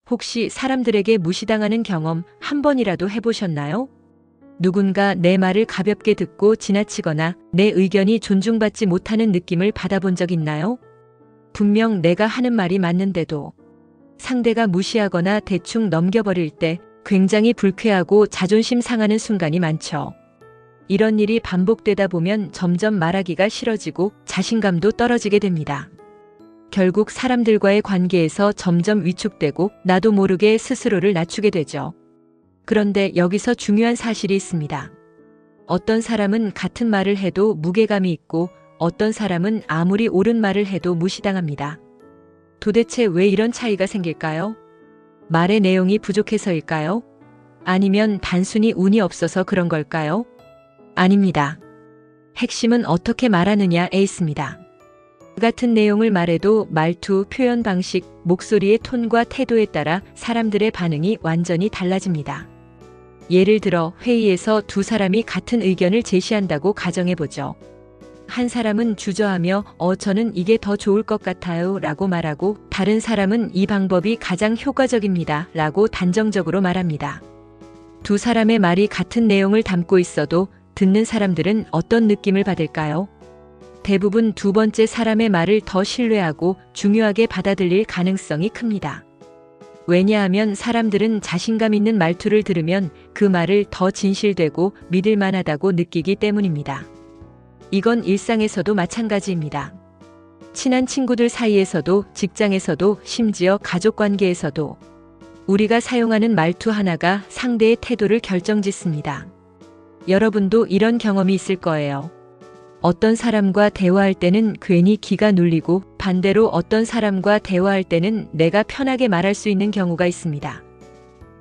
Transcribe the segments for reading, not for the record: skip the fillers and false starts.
혹시 사람들에게 무시당하는 경험 한 번이라도 해보셨나요? 누군가 내 말을 가볍게 듣고 지나치거나 내 의견이 존중받지 못하는 느낌을 받아본 적 있나요? 분명 내가 하는 말이 맞는데도 상대가 무시하거나 대충 넘겨버릴 때 굉장히 불쾌하고 자존심 상하는 순간이 많죠. 이런 일이 반복되다 보면 점점 말하기가 싫어지고 자신감도 떨어지게 됩니다. 결국 사람들과의 관계에서 점점 위축되고 나도 모르게 스스로를 낮추게 되죠. 그런데 여기서 중요한 사실이 있습니다. 어떤 사람은 같은 말을 해도 무게감이 있고 어떤 사람은 아무리 옳은 말을 해도 무시당합니다. 도대체 왜 이런 차이가 생길까요? 말의 내용이 부족해서일까요? 아니면 단순히 운이 없어서 그런 걸까요? 아닙니다. 핵심은 어떻게 말하느냐에 있습니다. 같은 내용을 말해도 말투, 표현 방식, 목소리의 톤과 태도에 따라 사람들의 반응이 완전히 달라집니다. 예를 들어 회의에서 두 사람이 같은 의견을 제시한다고 가정해보죠. 한 사람은 주저하며 저는 이게 더 좋을 것 같아요 라고 말하고 다른 사람은 이 방법이 가장 효과적입니다 라고 단정적으로 말합니다. 두 사람의 말이 같은 내용을 담고 있어도 듣는 사람들은 어떤 느낌을 받을까요? 대부분 두 번째 사람의 말을 더 신뢰하고 중요하게 받아들일 가능성이 큽니다. 왜냐하면 사람들은 자신감 있는 말투를 들으면 그 말을 더 진실되고 믿을 만하다고 느끼기 때문입니다. 이건 일상에서도 마찬가지입니다. 친한 친구들 사이에서도 직장에서도 심지어 가족 관계에서도 우리가 사용하는 말투 하나가 상대의 태도를 결정짓습니다. 여러분도 이런 경험이 있을 거예요. 어떤 사람과 대화할 때는 괜히 기가 눌리고 반대로 어떤 사람과 대화할 때는 내가 편하게 말할 수 있는 경우가 있습니다.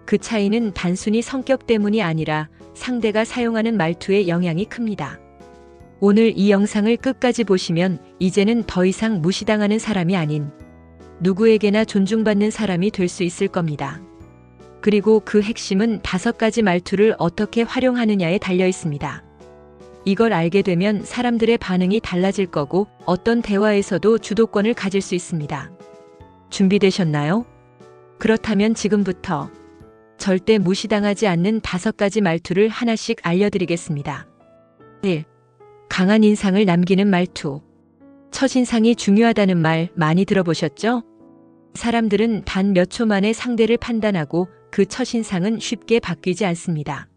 그 차이는 단순히 성격 때문이 아니라 상대가 사용하는 말투의 영향이 큽니다. 오늘 이 영상을 끝까지 보시면 이제는 더 이상 무시당하는 사람이 아닌 누구에게나 존중받는 사람이 될 수 있을 겁니다. 그리고 그 핵심은 5가지 말투를 어떻게 활용하느냐에 달려 있습니다. 이걸 알게 되면 사람들의 반응이 달라질 거고 어떤 대화에서도 주도권을 가질 수 있습니다. 준비되셨나요? 그렇다면 지금부터 절대 무시당하지 않는 5가지 말투를 하나씩 알려드리겠습니다. 1. 강한 인상을 남기는 말투. 첫인상이 중요하다는 말 많이 들어보셨죠? 사람들은 단 몇 초 만에 상대를 판단하고 그 첫인상은 쉽게 바뀌지 않습니다.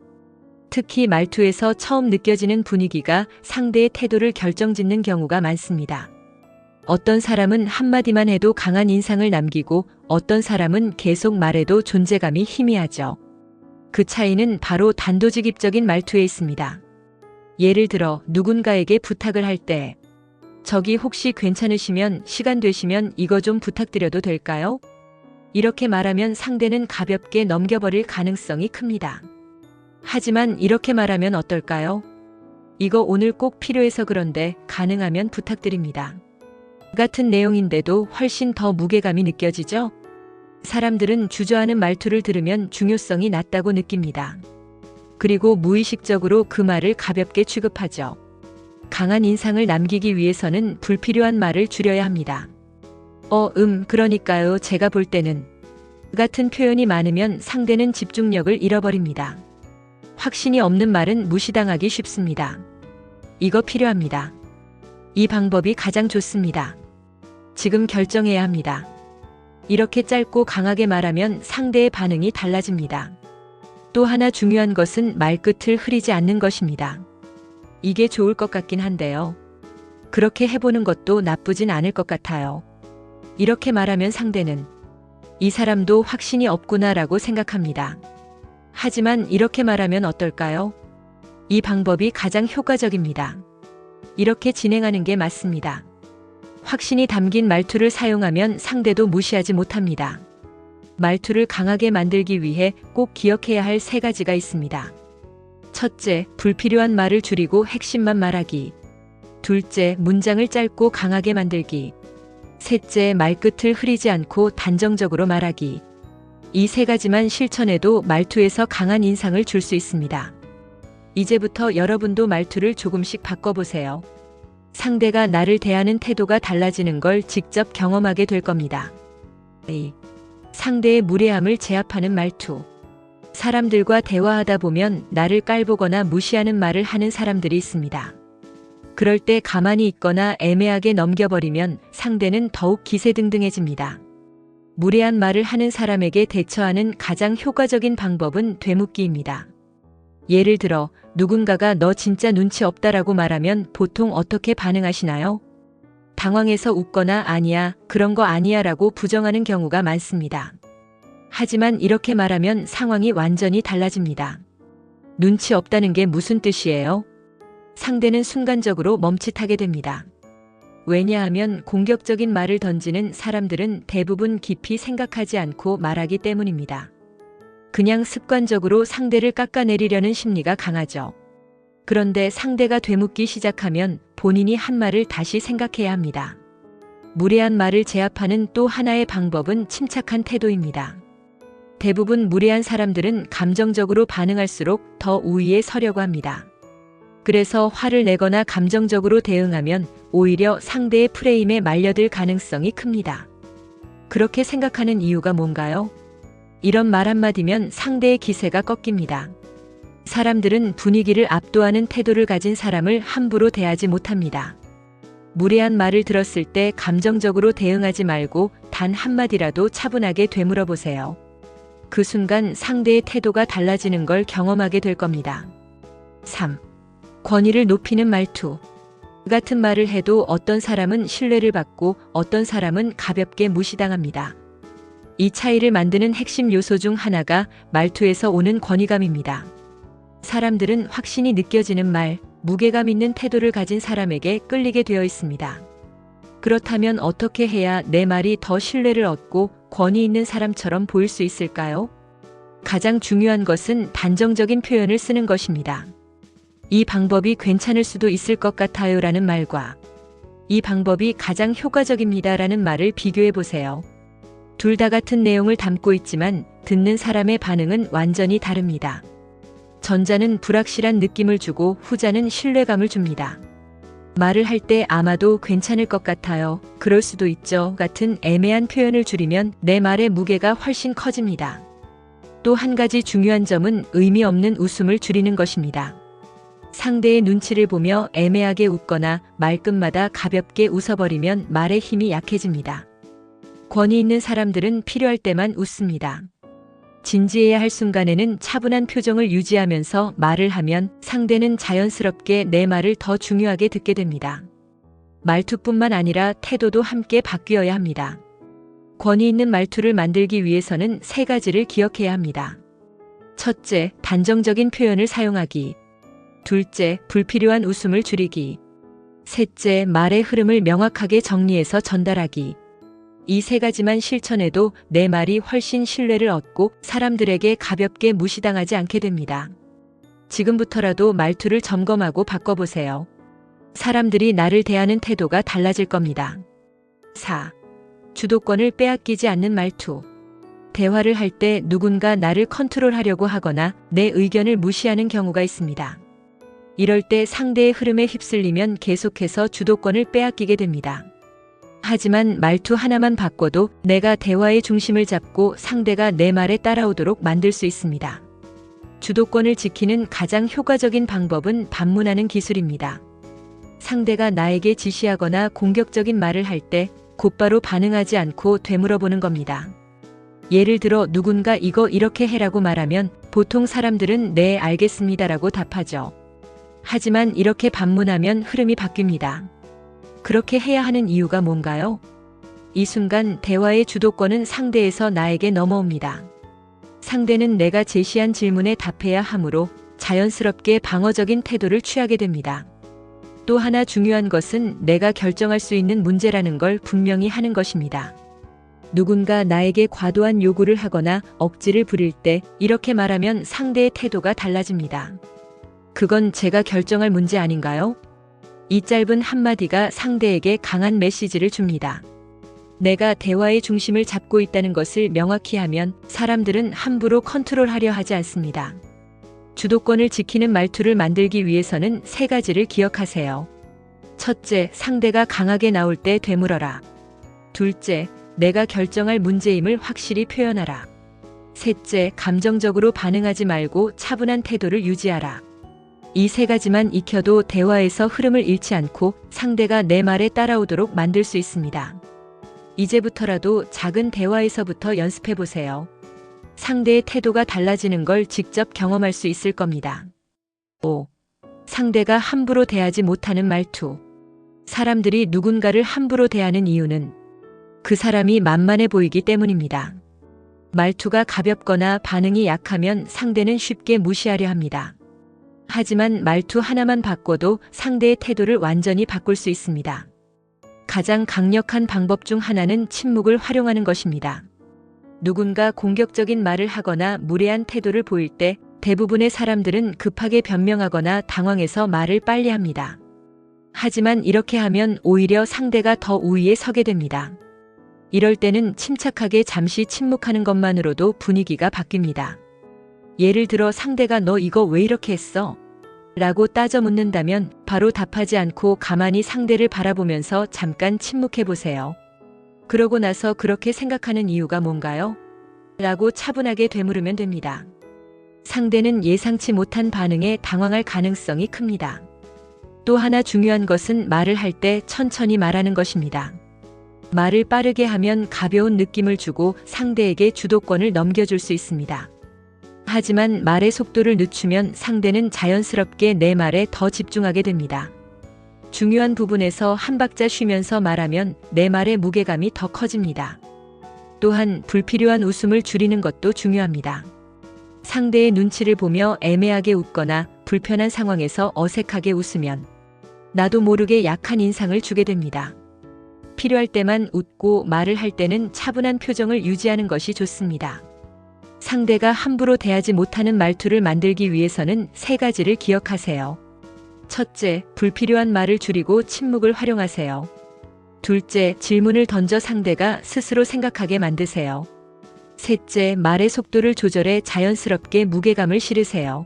특히 말투에서 처음 느껴지는 분위기가 상대의 태도를 결정짓는 경우가 많습니다. 어떤 사람은 한마디만 해도 강한 인상을 남기고 어떤 사람은 계속 말해도 존재감이 희미하죠. 그 차이는 바로 단도직입적인 말투에 있습니다. 예를 들어 누군가에게 부탁을 할 때 저기 혹시 괜찮으시면 시간 되시면 이거 좀 부탁드려도 될까요? 이렇게 말하면 상대는 가볍게 넘겨버릴 가능성이 큽니다. 하지만 이렇게 말하면 어떨까요? 이거 오늘 꼭 필요해서 그런데 가능하면 부탁드립니다. 같은 내용인데도 훨씬 더 무게감이 느껴지죠? 사람들은 주저하는 말투를 들으면 중요성이 낮다고 느낍니다. 그리고 무의식적으로 그 말을 가볍게 취급하죠. 강한 인상을 남기기 위해서는 불필요한 말을 줄여야 합니다. 그러니까요. 제가 볼 때는 같은 표현이 많으면 상대는 집중력을 잃어버립니다. 확신이 없는 말은 무시당하기 쉽습니다. 이거 필요합니다. 이 방법이 가장 좋습니다. 지금 결정해야 합니다. 이렇게 짧고 강하게 말하면 상대의 반응이 달라집니다. 또 하나 중요한 것은 말끝을 흐리지 않는 것입니다. 이게 좋을 것 같긴 한데요. 그렇게 해보는 것도 나쁘진 않을 것 같아요. 이렇게 말하면 상대는 이 사람도 확신이 없구나라고 생각합니다. 하지만 이렇게 말하면 어떨까요? 이 방법이 가장 효과적입니다. 이렇게 진행하는 게 맞습니다. 확신이 담긴 말투를 사용하면 상대도 무시하지 못합니다. 말투를 강하게 만들기 위해 꼭 기억해야 할 3가지가 있습니다. 첫째, 불필요한 말을 줄이고 핵심만 말하기. 둘째, 문장을 짧고 강하게 만들기. 셋째, 말끝을 흐리지 않고 단정적으로 말하기. 이 3가지만 실천해도 말투에서 강한 인상을 줄 수 있습니다. 이제부터 여러분도 말투를 조금씩 바꿔보세요. 상대가 나를 대하는 태도가 달라지는 걸 직접 경험하게 될 겁니다. 상대의 무례함을 제압하는 말투. 사람들과 대화하다 보면 나를 깔보거나 무시하는 말을 하는 사람들이 있습니다. 그럴 때 가만히 있거나 애매하게 넘겨버리면 상대는 더욱 기세등등해집니다. 무례한 말을 하는 사람에게 대처하는 가장 효과적인 방법은 되묻기입니다. 예를 들어 누군가가 너 진짜 눈치 없다라고 말하면 보통 어떻게 반응하시나요? 당황해서 웃거나 아니야, 그런 거 아니야 라고 부정하는 경우가 많습니다. 하지만 이렇게 말하면 상황이 완전히 달라집니다. 눈치 없다는 게 무슨 뜻이에요? 상대는 순간적으로 멈칫하게 됩니다. 왜냐하면 공격적인 말을 던지는 사람들은 대부분 깊이 생각하지 않고 말하기 때문입니다. 그냥 습관적으로 상대를 깎아내리려는 심리가 강하죠. 그런데 상대가 되묻기 시작하면 본인이 한 말을 다시 생각해야 합니다. 무례한 말을 제압하는 또 하나의 방법은 침착한 태도입니다. 대부분 무례한 사람들은 감정적으로 반응할수록 더 우위에 서려고 합니다. 그래서 화를 내거나 감정적으로 대응하면 오히려 상대의 프레임에 말려들 가능성이 큽니다. 그렇게 생각하는 이유가 뭔가요? 이런 말 한마디면 상대의 기세가 꺾입니다. 사람들은 분위기를 압도하는 태도를 가진 사람을 함부로 대하지 못합니다. 무례한 말을 들었을 때 감정적으로 대응하지 말고 단 한마디라도 차분하게 되물어 보세요. 그 순간 상대의 태도가 달라지는 걸 경험하게 될 겁니다. 3. 권위를 높이는 말투. 같은 말을 해도 어떤 사람은 신뢰를 받고 어떤 사람은 가볍게 무시당합니다. 이 차이를 만드는 핵심 요소 중 하나가 말투에서 오는 권위감입니다. 사람들은 확신이 느껴지는 말, 무게감 있는 태도를 가진 사람에게 끌리게 되어 있습니다. 그렇다면 어떻게 해야 내 말이 더 신뢰를 얻고 권위 있는 사람처럼 보일 수 있을까요? 가장 중요한 것은 단정적인 표현을 쓰는 것입니다. 이 방법이 괜찮을 수도 있을 것 같아요 라는 말과 이 방법이 가장 효과적입니다 라는 말을 비교해 보세요. 둘 다 같은 내용을 담고 있지만 듣는 사람의 반응은 완전히 다릅니다. 전자는 불확실한 느낌을 주고 후자는 신뢰감을 줍니다. 말을 할 때 아마도 괜찮을 것 같아요, 그럴 수도 있죠 같은 애매한 표현을 줄이면 내 말의 무게가 훨씬 커집니다. 또 한 가지 중요한 점은 의미 없는 웃음을 줄이는 것입니다. 상대의 눈치를 보며 애매하게 웃거나 말끝마다 가볍게 웃어버리면 말의 힘이 약해집니다. 권위 있는 사람들은 필요할 때만 웃습니다. 진지해야 할 순간에는 차분한 표정을 유지하면서 말을 하면 상대는 자연스럽게 내 말을 더 중요하게 듣게 됩니다. 말투뿐만 아니라 태도도 함께 바뀌어야 합니다. 권위 있는 말투를 만들기 위해서는 3가지를 기억해야 합니다. 첫째, 단정적인 표현을 사용하기. 둘째, 불필요한 웃음을 줄이기. 셋째, 말의 흐름을 명확하게 정리해서 전달하기. 이 3가지만 실천해도 내 말이 훨씬 신뢰를 얻고 사람들에게 가볍게 무시당하지 않게 됩니다. 지금부터라도 말투를 점검하고 바꿔보세요. 사람들이 나를 대하는 태도가 달라질 겁니다. 4. 주도권을 빼앗기지 않는 말투. 대화를 할 때 누군가 나를 컨트롤하려고 하거나 내 의견을 무시하는 경우가 있습니다. 이럴 때 상대의 흐름에 휩쓸리면 계속해서 주도권을 빼앗기게 됩니다. 하지만 말투 하나만 바꿔도 내가 대화의 중심을 잡고 상대가 내 말에 따라오도록 만들 수 있습니다. 주도권을 지키는 가장 효과적인 방법은 반문하는 기술입니다. 상대가 나에게 지시하거나 공격적인 말을 할 때 곧바로 반응하지 않고 되물어보는 겁니다. 예를 들어 누군가 이거 이렇게 해라고 말하면 보통 사람들은 네, 알겠습니다라고 답하죠. 하지만 이렇게 반문하면 흐름이 바뀝니다. 그렇게 해야 하는 이유가 뭔가요? 이 순간 대화의 주도권은 상대에서 나에게 넘어옵니다. 상대는 내가 제시한 질문에 답해야 하므로 자연스럽게 방어적인 태도를 취하게 됩니다. 또 하나 중요한 것은 내가 결정할 수 있는 문제라는 걸 분명히 하는 것입니다. 누군가 나에게 과도한 요구를 하거나 억지를 부릴 때 이렇게 말하면 상대의 태도가 달라집니다. 그건 제가 결정할 문제 아닌가요? 이 짧은 한마디가 상대에게 강한 메시지를 줍니다. 내가 대화의 중심을 잡고 있다는 것을 명확히 하면 사람들은 함부로 컨트롤하려 하지 않습니다. 주도권을 지키는 말투를 만들기 위해서는 3가지를 기억하세요. 첫째, 상대가 강하게 나올 때 되물어라. 둘째, 내가 결정할 문제임을 확실히 표현하라. 셋째, 감정적으로 반응하지 말고 차분한 태도를 유지하라. 이 세 가지만 익혀도 대화에서 흐름을 잃지 않고 상대가 내 말에 따라오도록 만들 수 있습니다. 이제부터라도 작은 대화에서부터 연습해 보세요. 상대의 태도가 달라지는 걸 직접 경험할 수 있을 겁니다. 5. 상대가 함부로 대하지 못하는 말투. 사람들이 누군가를 함부로 대하는 이유는 그 사람이 만만해 보이기 때문입니다. 말투가 가볍거나 반응이 약하면 상대는 쉽게 무시하려 합니다. 하지만 말투 하나만 바꿔도 상대의 태도를 완전히 바꿀 수 있습니다. 가장 강력한 방법 중 하나는 침묵을 활용하는 것입니다. 누군가 공격적인 말을 하거나 무례한 태도를 보일 때 대부분의 사람들은 급하게 변명하거나 당황해서 말을 빨리 합니다. 하지만 이렇게 하면 오히려 상대가 더 우위에 서게 됩니다. 이럴 때는 침착하게 잠시 침묵하는 것만으로도 분위기가 바뀝니다. 예를 들어 상대가 너 이거 왜 이렇게 했어? 라고 따져 묻는다면 바로 답하지 않고 가만히 상대를 바라보면서 잠깐 침묵해 보세요. 그러고 나서 그렇게 생각하는 이유가 뭔가요? 라고 차분하게 되물으면 됩니다. 상대는 예상치 못한 반응에 당황할 가능성이 큽니다. 또 하나 중요한 것은 말을 할 때 천천히 말하는 것입니다. 말을 빠르게 하면 가벼운 느낌을 주고 상대에게 주도권을 넘겨줄 수 있습니다. 하지만 말의 속도를 늦추면 상대는 자연스럽게 내 말에 더 집중하게 됩니다. 중요한 부분에서 한 박자 쉬면서 말하면 내 말의 무게감이 더 커집니다. 또한 불필요한 웃음을 줄이는 것도 중요합니다. 상대의 눈치를 보며 애매하게 웃거나 불편한 상황에서 어색하게 웃으면 나도 모르게 약한 인상을 주게 됩니다. 필요할 때만 웃고 말을 할 때는 차분한 표정을 유지하는 것이 좋습니다. 상대가 함부로 대하지 못하는 말투를 만들기 위해서는 세 가지를 기억하세요. 첫째, 불필요한 말을 줄이고 침묵을 활용하세요. 둘째, 질문을 던져 상대가 스스로 생각하게 만드세요. 셋째, 말의 속도를 조절해 자연스럽게 무게감을 실으세요.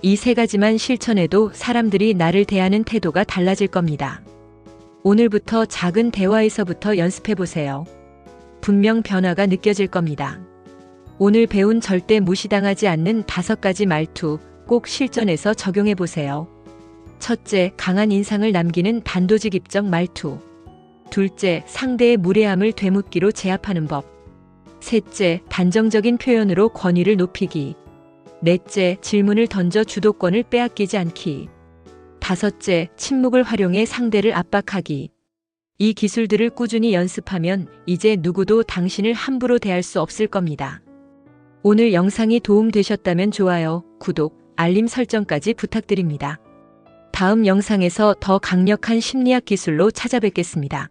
이 세 가지만 실천해도 사람들이 나를 대하는 태도가 달라질 겁니다. 오늘부터 작은 대화에서부터 연습해 보세요. 분명 변화가 느껴질 겁니다. 오늘 배운 절대 무시당하지 않는 5가지 말투 꼭 실전에서 적용해 보세요. 첫째, 강한 인상을 남기는 단도직입적 말투. 둘째, 상대의 무례함을 되묻기로 제압하는 법. 셋째, 단정적인 표현으로 권위를 높이기. 넷째, 질문을 던져 주도권을 빼앗기지 않기. 다섯째, 침묵을 활용해 상대를 압박하기. 이 기술들을 꾸준히 연습하면 이제 누구도 당신을 함부로 대할 수 없을 겁니다. 오늘 영상이 도움되셨다면 좋아요, 구독, 알림 설정까지 부탁드립니다. 다음 영상에서 더 강력한 심리학 기술로 찾아뵙겠습니다.